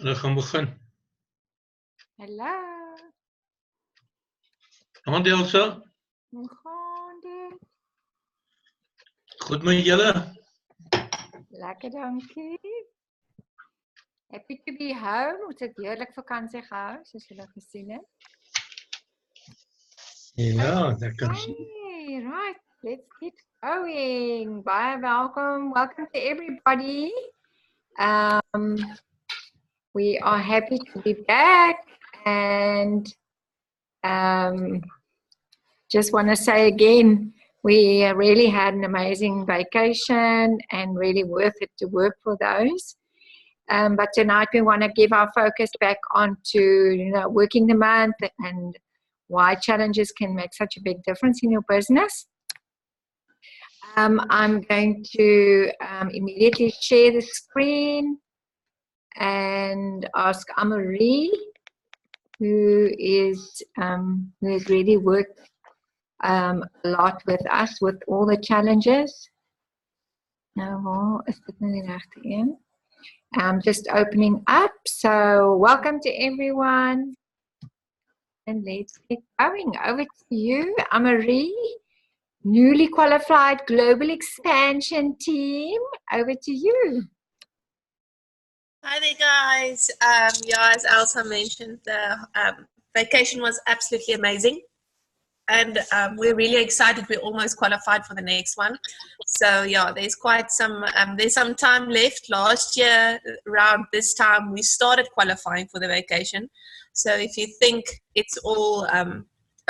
Hulle gaan begin. Hallo. Aand Elsa, Hoe gaan dit? goed met julle? Lekker, dankie. Happy to be home. Ons het heerlik vakansie gehou, soos julle gesien het. Ja, lekker. Okay, right. Let's get going. Bye, welcome. Welcome to everybody. We are happy to be back, and just want to say again, we really had an amazing vacation and really worth it to work for those. But tonight we want to give our focus back onto, working the month and why challenges can make such a big difference in your business. I'm going to immediately share the screen and ask Amori, who has really worked a lot with us with all the challenges. Nou, is dit nou die regte een? I'm just opening up. So welcome to everyone. And let's get going. Over to you, Amori, newly qualified global expansion team. Over to you. Hi there, guys. As Elsa mentioned, the vacation was absolutely amazing. And we're really excited. We're almost qualified for the next one. So yeah, there's quite some time left. Last year around this time, we started qualifying for the vacation. So if you think it's all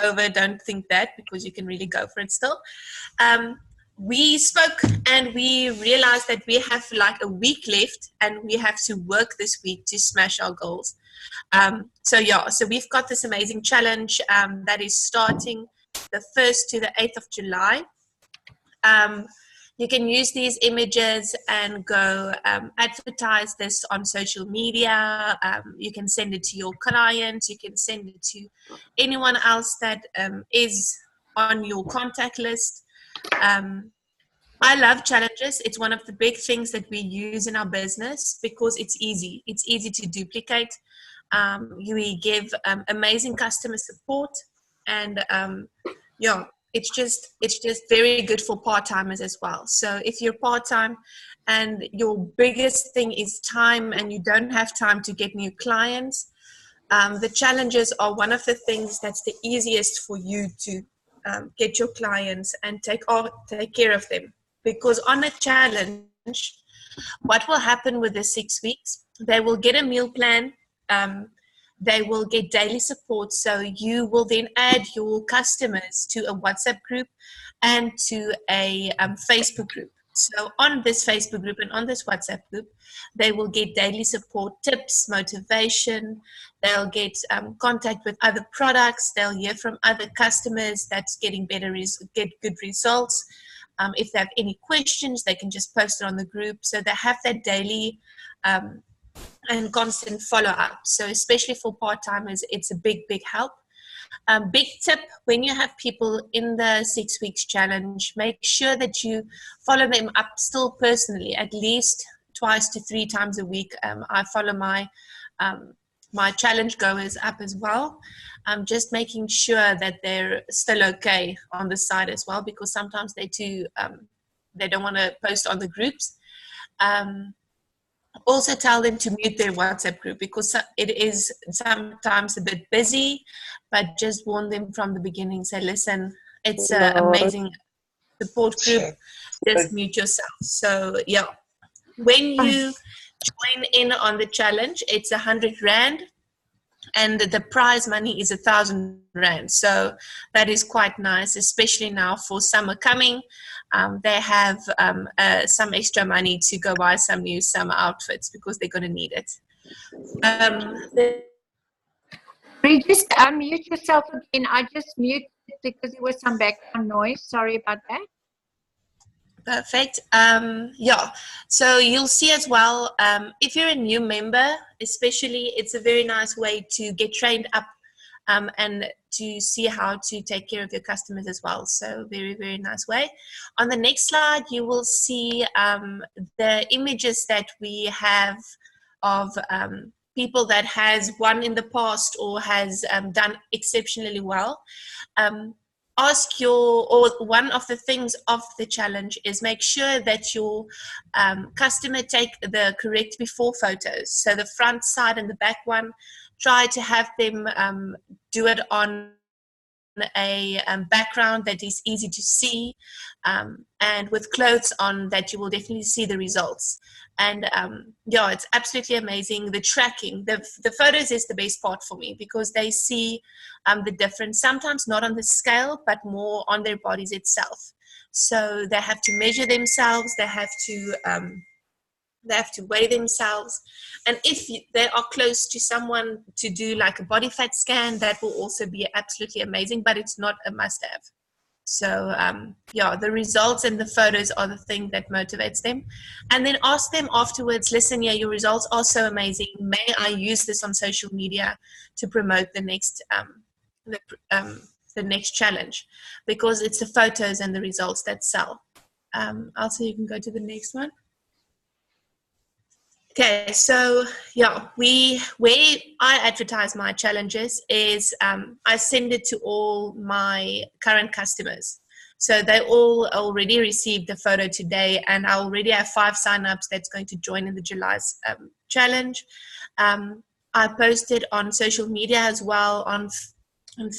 over, don't think that, because you can really go for it still. We spoke and we realized that we have like a week left and we have to work this week to smash our goals. So we've got this amazing challenge that is starting the 1st to the 8th of July. You can use these images and go advertise this on social media. You can send it to your clients. You can send it to anyone else that is on your contact list. I love challenges. It's one of the big things that we use in our business because it's easy. It's easy to duplicate. We give amazing customer support, and it's just very good for part-timers as well. So if you're part-time and your biggest thing is time and you don't have time to get new clients, the challenges are one of the things that's the easiest for you to get your clients and take care of them. Because on a challenge, what will happen with the 6 weeks? They will get a meal plan. They will get daily support. So you will then add your customers to a WhatsApp group and to a Facebook group. So on this Facebook group and on this WhatsApp group, they will get daily support, tips, motivation. They'll get contact with other products. They'll hear from other customers that's getting get good results. If they have any questions, they can just post it on the group. So they have that daily and constant follow-up. So especially for part-timers, it's a big, big help. Big tip, when you have people in the 6 weeks challenge, make sure that you follow them up still personally, at least 2 to 3 times a week. I follow my challenge goers up as well. Just making sure that they're still okay on the side as well, because sometimes they don't want to post on the groups. Also tell them to mute their WhatsApp group, because it is sometimes a bit busy, but just warn them from the beginning. Say, listen, it's an amazing support group. Just mute yourself. So yeah, when you join in on the challenge, it's 100 Rand. And the prize money is 1,000 Rand. So that is quite nice, especially now for summer coming. They have some extra money to go buy some new summer outfits because they're going to need it. Just unmute yourself again. I just muted because there was some background noise. Sorry about that. Perfect. So you'll see as well, if you're a new member, especially, it's a very nice way to get trained up and to see how to take care of your customers as well. So very, very nice way. On the next slide, you will see the images that we have of people that has won in the past or has done exceptionally well. One of the things of the challenge is make sure that your customer take the correct before photos. So the front, side, and the back one, try to have them do it on a background that is easy to see, and with clothes on that you will definitely see the results. And yeah, it's absolutely amazing. The tracking, the photos is the best part for me, because they see the difference, sometimes not on the scale but more on their bodies itself. So they have to measure themselves, they have to weigh themselves, and if they are close to someone to do like a body fat scan, that will also be absolutely amazing, but it's not a must-have. So yeah, the results and the photos are the thing that motivates them. And then ask them afterwards, listen, yeah, your results are so amazing, may I use this on social media to promote the next challenge, because it's the photos and the results that sell. Also, you can go to the next one. Okay, so yeah, where I advertise my challenges is I send it to all my current customers. So they all already received the photo today, and I already have 5 signups that's going to join in the July's challenge. I posted on social media as well, on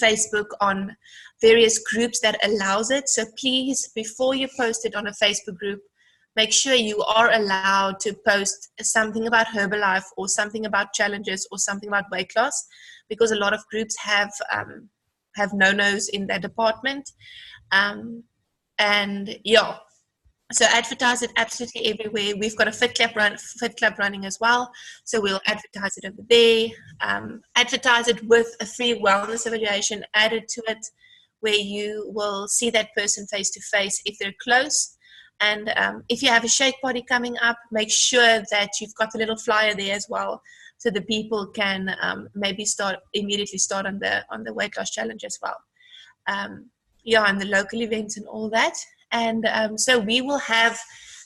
Facebook, on various groups that allows it. So please, before you post it on a Facebook group, make sure you are allowed to post something about Herbalife or something about challenges or something about weight loss, because a lot of groups have no-nos in that department. And yeah, so advertise it absolutely everywhere. We've got a Fit Club running as well, so we'll advertise it over there. Advertise it with a free wellness evaluation added to it, where you will see that person face to face if they're close. And if you have a shake party coming up, make sure that you've got a little flyer there as well, so the people can maybe immediately start on the weight loss challenge as well. Yeah, and the local events and all that. And so we will have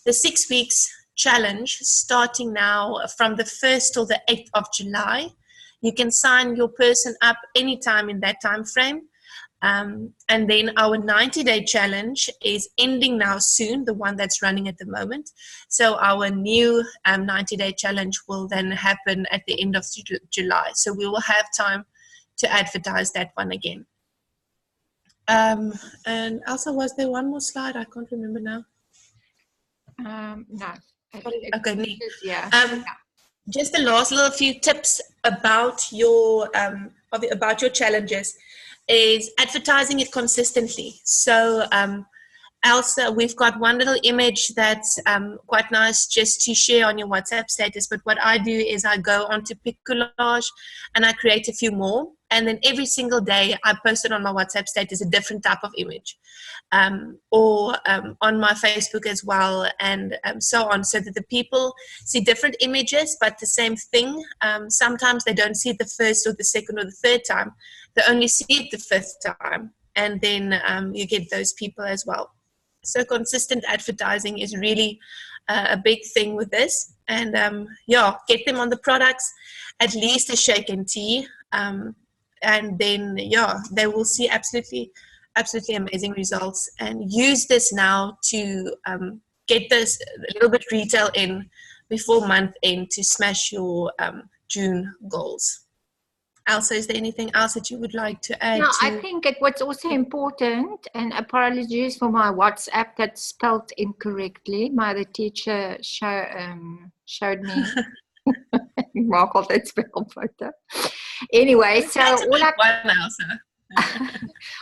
the 6 weeks challenge starting now from the 1st till the 8th of July. You can sign your person up anytime in that time frame. And then our 90-day challenge is ending now soon, the one that's running at the moment. So our new 90-day challenge will then happen at the end of July. So we will have time to advertise that one again. And also, was there one more slide? I can't remember now. No. Okay, neat. Yeah. Just the last little few tips about your challenges is advertising it consistently. So Elsa, we've got one little image that's quite nice just to share on your WhatsApp status, but what I do is I go onto Picolage and I create a few more, and then every single day I post it on my WhatsApp status, a different type of image, or on my Facebook as well, and so on, so that the people see different images but the same thing. Sometimes they don't see it the first or the second or the third time, they only see it the 5th time, and then you get those people as well. So consistent advertising is really a big thing with this. And yeah, get them on the products, at least a shake and tea. And then, yeah, they will see absolutely amazing results. And use this now to get this a little bit retail in before month end to smash your June goals. Elsa, is there anything else that you would like to add? No, I think what's also important, and apologies for my WhatsApp that's spelled incorrectly. My other teacher showed me Mark that spell photo. Anyway, so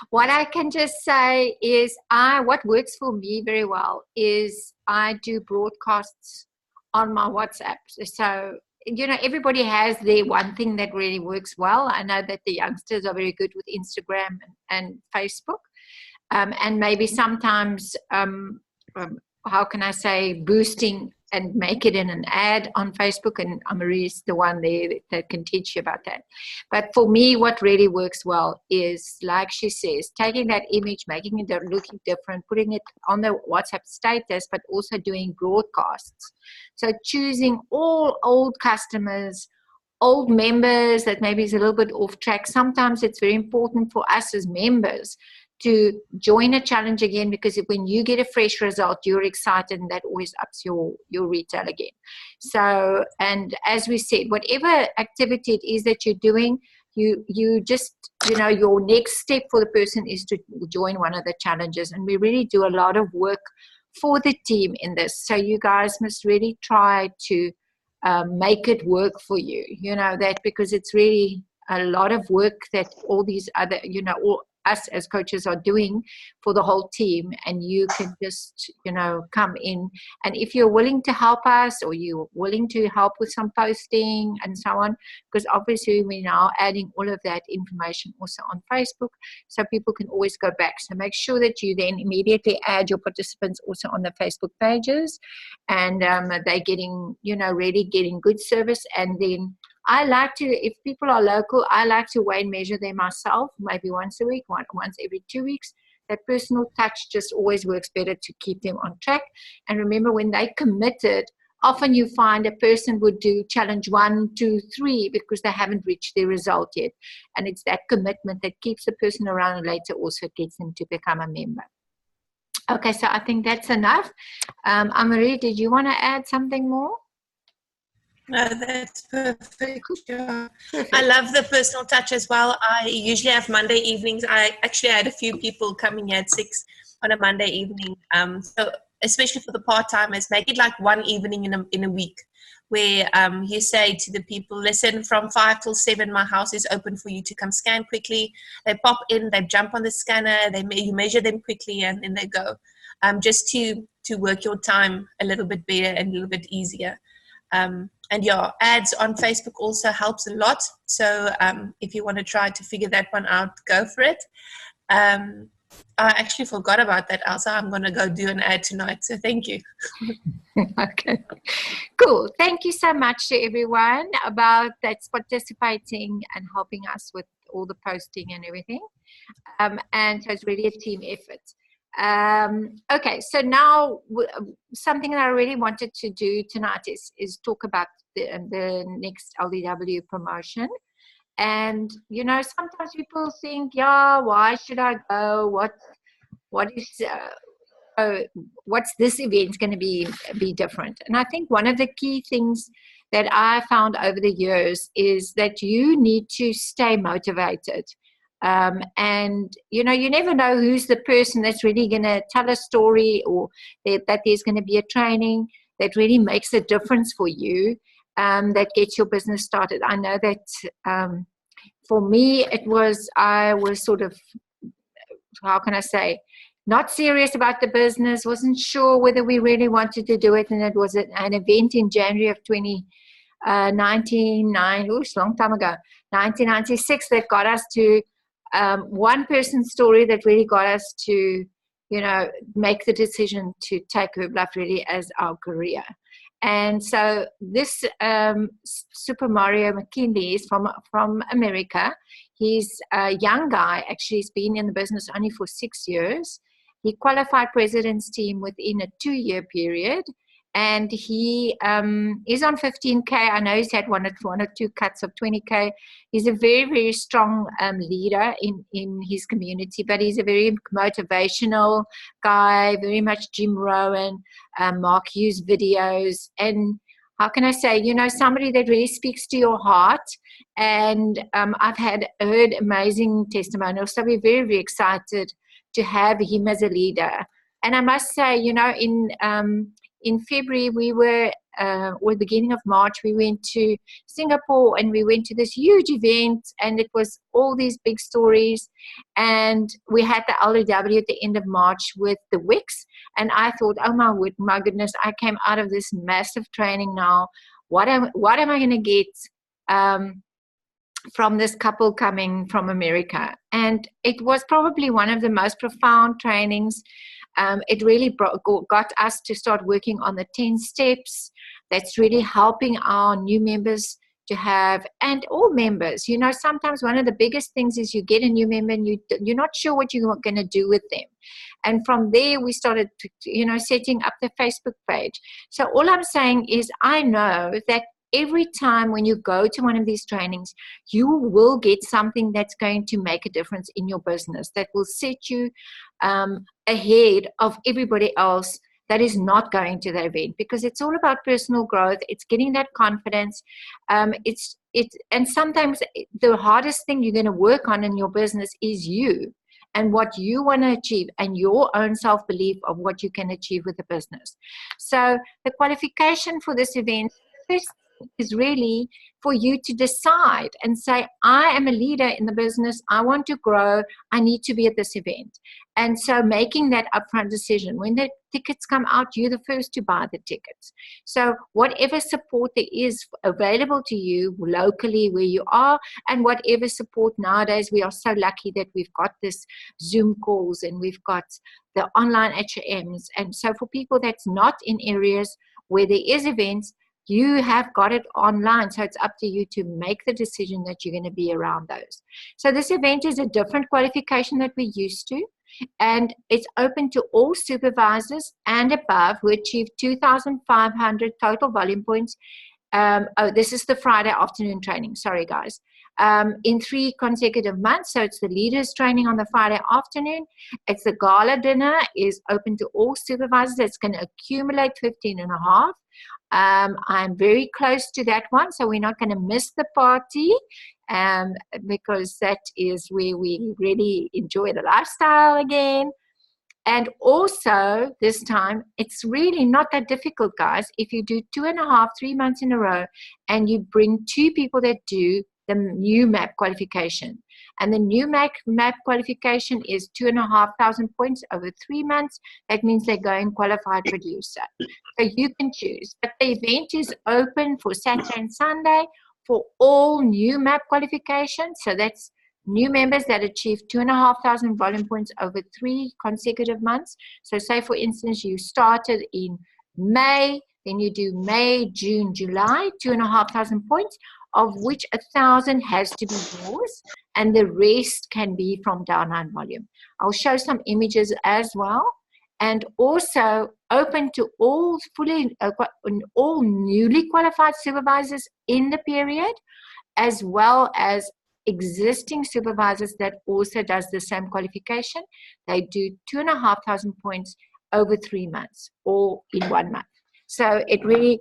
what I can just say is what works for me very well is I do broadcasts on my WhatsApp. So, you know, everybody has their one thing that really works well. I know that the youngsters are very good with Instagram and Facebook. And maybe sometimes, how can I say, boosting and make it in an ad on Facebook. And Amori is the one there that can teach you about that. But for me, what really works well is, like she says, taking that image, making it looking different, putting it on the WhatsApp status, but also doing broadcasts. So choosing all old customers old members that maybe is a little bit off track, sometimes it's very important for us as members to join a challenge again, because when you get a fresh result, you're excited, and that always ups your retail again. So, and as we said, whatever activity it is that you're doing, you just, your next step for the person is to join one of the challenges. And we really do a lot of work for the team in this. So you guys must really try to make it work for you, that, because it's really a lot of work that all these other, all us as coaches are doing for the whole team, and you can just, come in. And if you're willing to help us, or you're willing to help with some posting and so on, because obviously we're now adding all of that information also on Facebook, so people can always go back. So make sure that you then immediately add your participants also on the Facebook pages, and they're getting, really getting good service. And then I like to, if people are local, I like to weigh and measure them myself, maybe once a week, once every 2 weeks. That personal touch just always works better to keep them on track. And remember, when they committed, often you find a person would do challenge 1, 2, 3 because they haven't reached their result yet. And it's that commitment that keeps the person around, and later also gets them to become a member. Okay, so I think that's enough. Amori, did you want to add something more? No, that's perfect. Yeah. I love the personal touch as well. I usually have Monday evenings. I actually had a few people coming here at 6 on a Monday evening. So especially for the part-timers, make it like one evening in a week, where you say to the people, listen, from 5 till 7, my house is open for you to come scan quickly. They pop in, they jump on the scanner, you measure them quickly, and then they go. Just to work your time a little bit better and a little bit easier. And yeah, ads on Facebook also helps a lot. So if you want to try to figure that one out, go for it. I actually forgot about that, Elsa. I'm going to go do an ad tonight. So thank you. Okay, cool. Thank you so much to everyone that's participating and helping us with all the posting and everything. And so it's really a team effort. Okay, so now something that I really wanted to do tonight is talk about the next LDW promotion. And sometimes people think, yeah, why should I go? What's this event going to be different? And I think one of the key things that I found over the years is that you need to stay motivated. And you never know who's the person that's really going to tell a story, or that there's going to be a training that really makes a difference for you, that gets your business started. I know that for me, I was sort of, how can I say, not serious about the business, wasn't sure whether we really wanted to do it. And it was an event in January of 1996 that got us to one person's story that really got us to, make the decision to take Herbalife really as our career. And so this Super Mario McKinley is from America. He's a young guy. Actually, he's been in the business only for 6 years. He qualified president's team within a 2-year period. And he is on 15K. I know he's had one or two cuts of 20K. He's a very, very strong leader in his community, but he's a very motivational guy, very much Jim Rohn, Mark Hughes videos. And how can I say, somebody that really speaks to your heart. And I've heard amazing testimonials. So we're very, very excited to have him as a leader. And I must say, in February, we were, or beginning of March, we went to Singapore, and we went to this huge event, and it was all these big stories. And we had the LDW at the end of March with the Wicks. And I thought, oh my goodness, I came out of this massive training now. What am I going to get from this couple coming from America? And it was probably one of the most profound trainings. It really got us to start working on the 10 steps. That's really helping our new members to have, and all members. Sometimes one of the biggest things is you get a new member and you're not sure what you're going to do with them. And from there, we started, setting up the Facebook page. So all I'm saying is I know that every time when you go to one of these trainings, you will get something that's going to make a difference in your business, that will set you ahead of everybody else that is not going to the event, because it's all about personal growth. It's getting that confidence. And sometimes the hardest thing you're going to work on in your business is you and what you want to achieve and your own self-belief of what you can achieve with the business. So the qualification for this event first is really for you to decide and say, I am a leader in the business. I want to grow. I need to be at this event. And so making that upfront decision, when the tickets come out, you're the first to buy the tickets. So whatever support there is available to you locally where you are, and whatever support nowadays, we are so lucky that we've got this Zoom calls and we've got the online HMs. And so for people that's not in areas where there is events, you have got it online, so it's up to you to make the decision that you're going to be around those. So this event is a different qualification that we're used to, and it's open to all supervisors and above who achieve 2,500 total volume points. This is the Friday afternoon training, sorry guys, in 3 consecutive months. So it's the leaders training on the Friday afternoon. It's the gala dinner is open to all supervisors. It's going to accumulate 15.5. I'm very close to that one, so we're not going to miss the party, because that is where we really enjoy the lifestyle again. And also this time, it's really not that difficult, guys. If you do 2.5, 3 months in a row, and you bring 2 people that do the new MAP qualification. And the new MAP qualification is 2,500 points over 3 months. That means they're going qualified producer. So you can choose. But the event is open for Saturday and Sunday for all new MAP qualifications. So that's new members that achieve 2,500 volume points over 3 consecutive months. So say, for instance, you started in May, then you do May, June, July, 2,500 points, of which 1,000 has to be yours, and the rest can be from downline volume. I'll show some images as well, and also open to all all newly qualified supervisors in the period, as well as existing supervisors that also does the same qualification. They do 2,500 points over 3 months or in 1 month. So it really,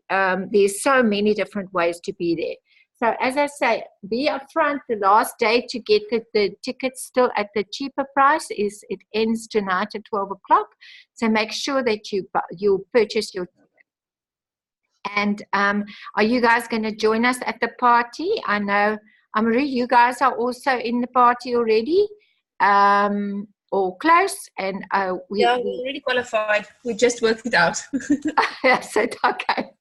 there's so many different ways to be there. So as I say, be upfront. The last day to get the tickets still at the cheaper price is, it ends tonight at 12 o'clock. So make sure that you purchase your ticket. And are you guys going to join us at the party? I know, Amori, you guys are also in the party already. Or close, and we're already qualified. We just worked it out. Yes, okay.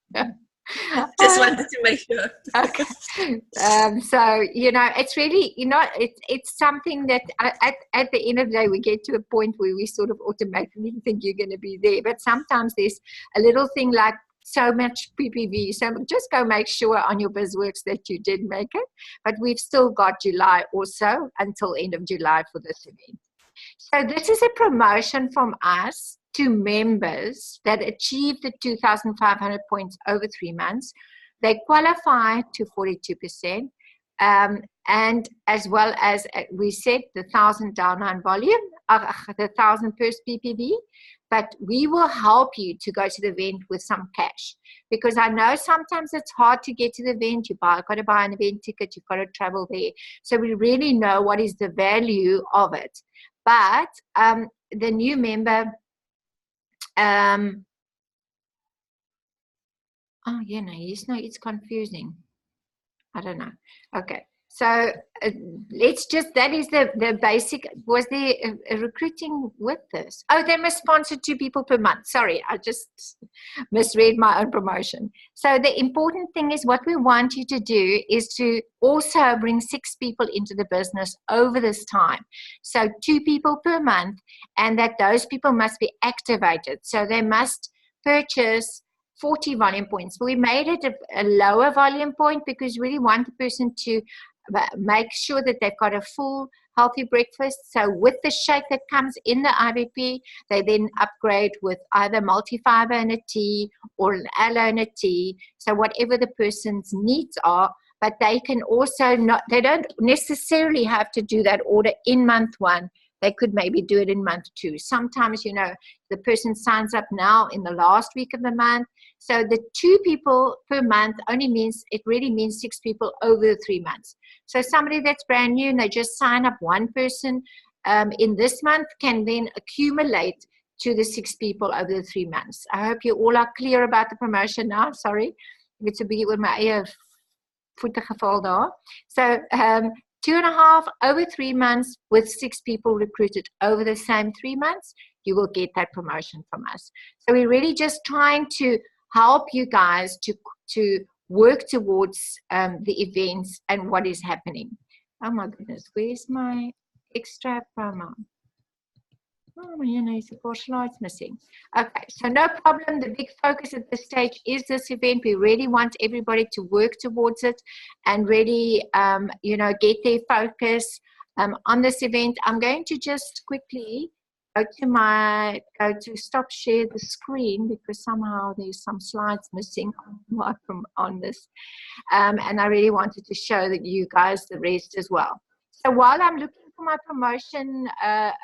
Just wanted to make sure. Okay. So it's really, it's something that at the end of the day we get to a point where we sort of automatically think you're going to be there, but sometimes there's a little thing like so much PPV, so just go make sure on your BizWorks that you did make it. But we've still got July also, until end of July for this event. So this is a promotion from us to members that achieve the 2,500 points over 3 months. They qualify to 42%, and as well as we said, the 1,000 downline volume, the 1,000 per PPV. But we will help you to go to the event with some cash, because I know sometimes it's hard to get to the event. You've got to buy an event ticket. You've got to travel there. So we really know what is the value of it. But the new member, it's confusing. I don't know. Okay. So let's just, that is the basic. Was there a recruiting with this? Oh, they must sponsor 2 people per month. Sorry, I just misread my own promotion. So the important thing is, what we want you to do is to also bring 6 people into the business over this time. So 2 people per month, and that those people must be activated. So they must purchase 40 volume points. We made it a lower volume point because we really want the person to make sure that they've got a full healthy breakfast. So with the shake that comes in the IBP, they then upgrade with either multifiber in a tea or an aloe in a tea. So whatever the person's needs are, but they can also they don't necessarily have to do that order in month 1. They could maybe do it in month 2. Sometimes, the person signs up now in the last week of the month. So the 2 people per month really means 6 people over the 3 months. So somebody that's brand new and they just sign up 1 person in this month can then accumulate to the 6 people over the 3 months. I hope you all are clear about the promotion now. Sorry, it's a bit with my ear voete geval daar. So 2.5 over 3 months with 6 people recruited over the same 3 months, you will get that promotion from us. So we're really just trying to help you guys to work towards the events and what is happening. Oh my goodness, where's my extra promo? Oh, there's a couple slides missing. Okay, so no problem. The big focus at this stage is this event. We really want everybody to work towards it and really, get their focus on this event. I'm going to just quickly go to stop share the screen because somehow there's some slides missing on this. And I really wanted to show that you guys the rest as well. So while I'm looking for my promotion,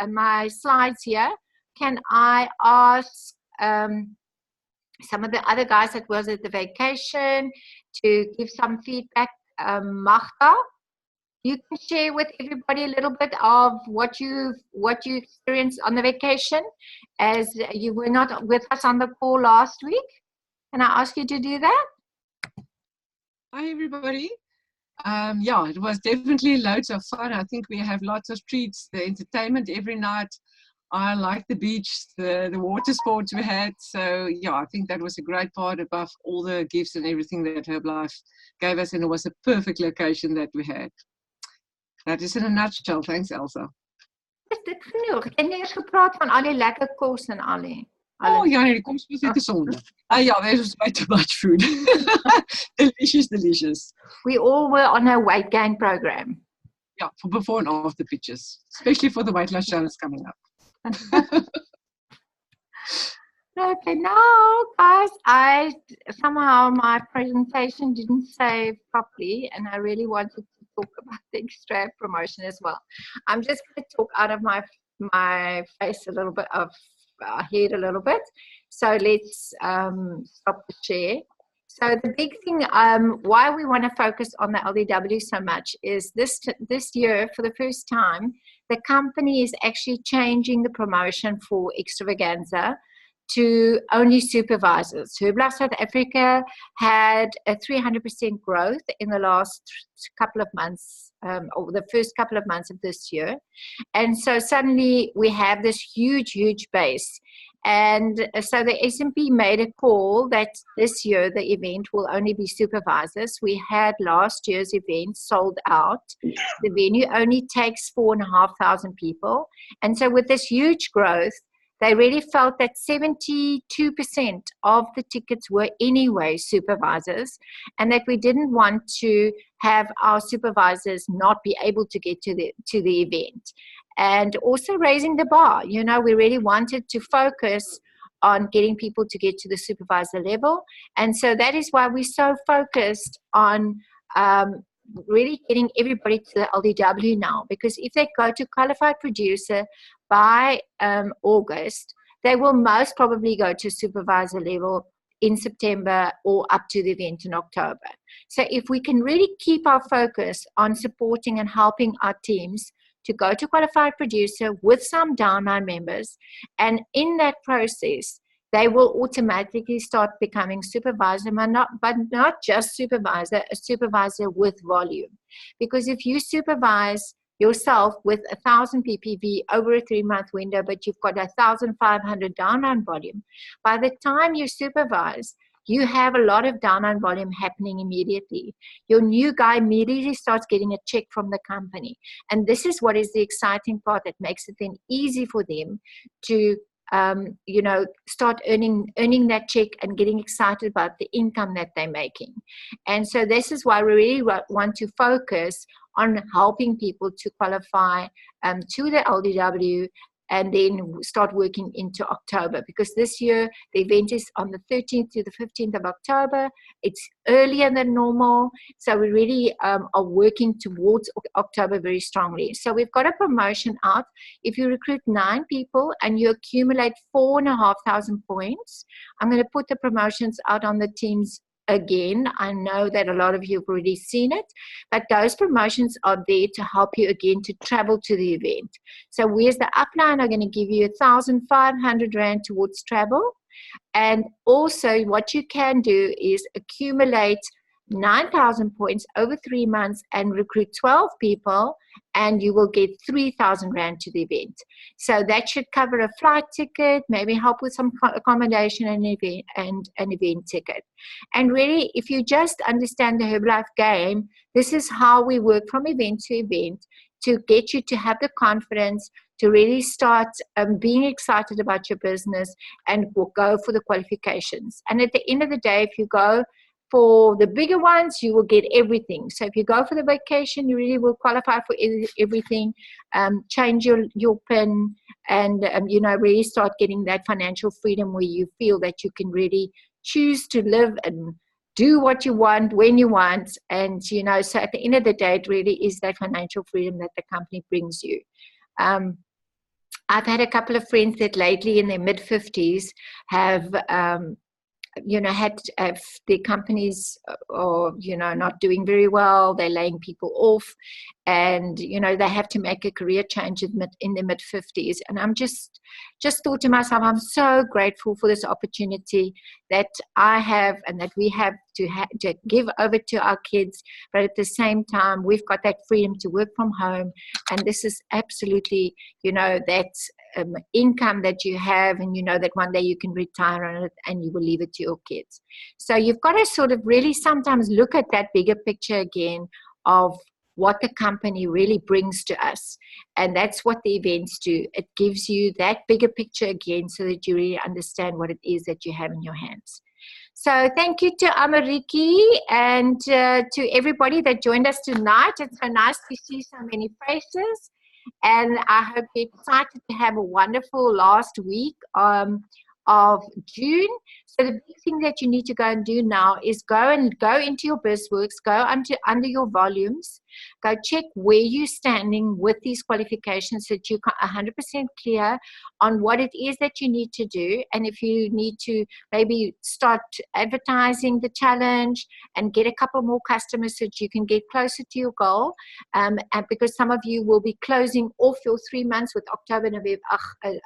my slides here, can I ask some of the other guys that was at the vacation to give some feedback? Magda, you can share with everybody a little bit of what you experienced on the vacation, as you were not with us on the call last week. Can I ask you to do that? Hi, everybody. Yeah, it was definitely loads of fun. I think we have lots of treats, the entertainment every night. I like the beach, the water sports we had. So yeah, I think that was a great part above all the gifts and everything that Herbalife gave us. And it was a perfect location that we had. That is in a nutshell. Thanks, Elsa. Is dit genoeg? En jy het gepraat van al die lekker kos en al die. Oh ja, nee, die kos was net gesonde. Yeah, there was way too much food. Delicious. We all were on a weight gain program. Yeah, for before and after pictures, especially for the Weightloss Challenges coming up. Okay, now guys, somehow my presentation didn't save properly, and I really wanted to talk about the extra promotion as well. I'm just going to talk out of my face a little bit, of head a little bit. So let's stop the share. So the big thing, why we want to focus on the LDW so much is this year, for the first time, the company is actually changing the promotion for extravaganza to only supervisors. Herbalife South Africa had a 300% growth in the last couple of months, or the first couple of months of this year. And so suddenly we have this huge base. And so the S&P made a call that this year the event will only be supervisors. We had last year's event sold out. The venue only takes 4,500 people. And so with this huge growth, they really felt that 72% of the tickets were anyway supervisors, and that we didn't want to have our supervisors not be able to get to the event. And also raising the bar. You know, we really wanted to focus on getting people to get to the supervisor level. And so that is why we're so focused on really getting everybody to the LDW now. Because if they go to qualified producer by August, they will most probably go to supervisor level in September or up to the event in October. So if we can really keep our focus on supporting and helping our teams to go to qualified producer with some downline members, and in that process, they will automatically start becoming supervisor, but not just supervisor, a supervisor with volume. Because if you supervise yourself with 1,000 ppv over a 3-month window, but you've got 1,500 downline volume, by the time you supervise, you have a lot of downline volume happening immediately. Your new guy immediately starts getting a check from the company. And this is what is the exciting part that makes it then easy for them to start earning that check and getting excited about the income that they're making. And so this is why we really want to focus on helping people to qualify to the LDW, and then start working into October, because this year the event is on the 13th to the 15th of October. It's earlier than normal, so we really are working towards October very strongly. So we've got a promotion out. If you recruit 9 people and you accumulate 4,500 points, I'm going to put the promotions out on the teams again. I know that a lot of you have already seen it, but those promotions are there to help you again to travel to the event. So we as the upline are going to give you 1,500 Rand towards travel. And also what you can do is accumulate 9,000 points over 3 months and recruit 12 people, and you will get 3,000 Rand to the event. So that should cover a flight ticket, maybe help with some accommodation and an event ticket. And really, if you just understand the Herbalife game, this is how we work from event to event to get you to have the confidence to really start being excited about your business and go for the qualifications. And at the end of the day, if you go for the bigger ones, you will get everything. So if you go for the vacation, you really will qualify for everything. Change your PIN, and really start getting that financial freedom where you feel that you can really choose to live and do what you want when you want. And so at the end of the day, it really is that financial freedom that the company brings you. I've had a couple of friends that lately in their mid-50s have had their companies or not doing very well. They're laying people off, and they have to make a career change in their mid-50s. And I'm just thought to myself, I'm so grateful for this opportunity that I have and that we have to give over to our kids, but at the same time we've got that freedom to work from home. And this is absolutely that income that you have, and that one day you can retire on it and you will leave it to your kids. So you've got to sort of really sometimes look at that bigger picture again of what the company really brings to us. And that's what the events do. It gives you that bigger picture again so that you really understand what it is that you have in your hands. So thank you to Amariki and to everybody that joined us tonight. It's so nice to see so many faces. And I hope you're excited to have a wonderful last week of June. So the big thing that you need to go and do now is go into your BizWorks, go under your volumes, go check where you're standing with these qualifications so that you're 100% clear on what it is that you need to do. And if you need to maybe start advertising the challenge and get a couple more customers so that you can get closer to your goal. And because some of you will be closing off your 3 months with October, November,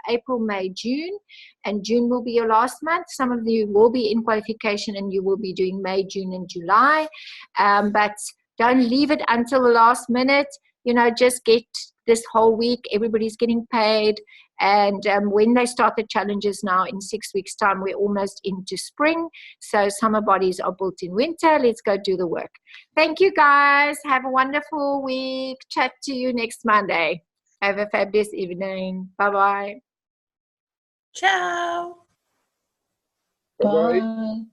April, May, June, and June will be your last month. Some of you will be in qualification and you will be doing May, June, and July. But don't leave it until the last minute. Just get this whole week. Everybody's getting paid. And when they start the challenges now in 6 weeks' time, we're almost into spring. So summer bodies are built in winter. Let's go do the work. Thank you, guys. Have a wonderful week. Chat to you next Monday. Have a fabulous evening. Bye-bye. Ciao. Bye.